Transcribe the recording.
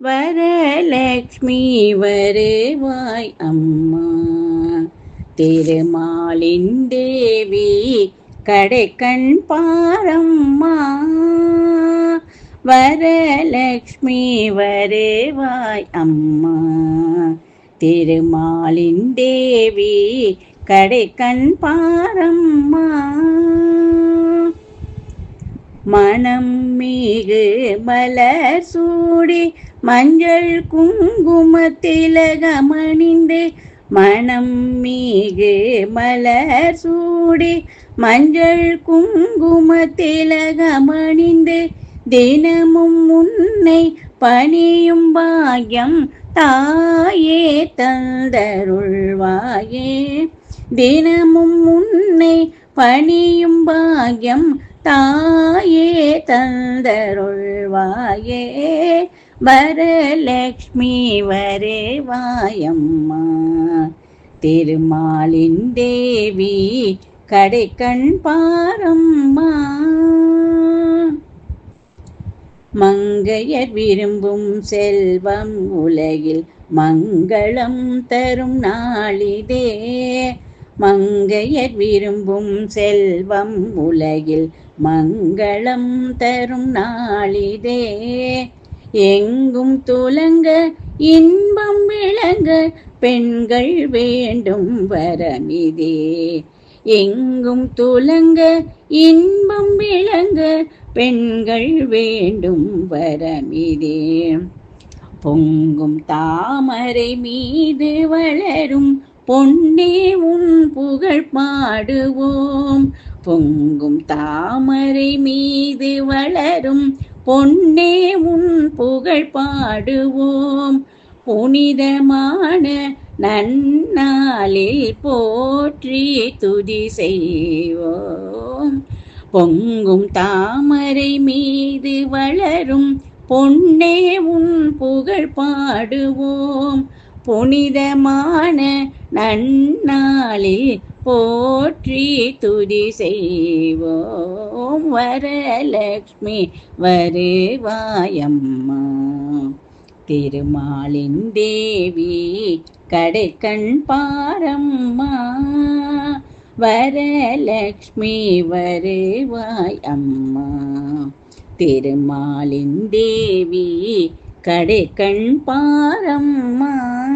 வரலக்ஷ்மி வருவாய் அம்மா. திருமாலின் தேவி கடைக்கண் பாரம்மா. வரலக்ஷ்மி வருவாய் அம்மா. திருமாலின் தேவி கடைக்கண் பாரம்மா. மனம் மிகு மலர் சூடி மஞ்சள் குங்கும திலகமணிந்து. மனம் மிகு மலர் சூடி மஞ்சள் குங்கும திலகமணிந்து. தினமும் உன்னை பணியும் பாக்யம் தாயே தந்தருள்வாயே. தினமும் உன்னை பணியும் பாக்யம் தாயே தந்தருள்வாயே. வரலக்ஷ்மி வருவாயம்மா. திருமாலின் தேவி கடைக்கண் பாரம்மா. மங்கையர் விரும்பும் செல்வம் உலகில் மங்களம் தரும் நாளிதே. மங்கையர் விரும்பும் செல்வம் உலகில் மங்களம் தரும் நாளிதே. எங்கும் துலங்க இன்பம் விளங்க பெண்கள் வேண்டும் வரமிதே. எங்கும் துலங்க இன்பம் விளங்க பெண்கள் வேண்டும் வரமிதே. பொங்கும் தாமரை மீது வளரும் பொன்னே உன் புகழ் பாடுவோம். பொங்கும் தாமரை மீது வளரும் பொன்னே உன் புகழ் பாடுவோம். புனிதமான நன்னாளில் போற்றி துதி செய்வோம். பொங்கும் தாமரை மீது வளரும் பொன்னே உன் புகழ் பாடுவோம். புனிதமான நன்னாளில் போற்றி துதி செய்வோம். வரலக்ஷ்மி வருவாயம்மா. திருமாலின் தேவி கடைக்கண் பாரம்மா. வரலக்ஷ்மி வருவாய் அம்மா. திருமாலின் தேவி கடைக்கண் பாரம்மா.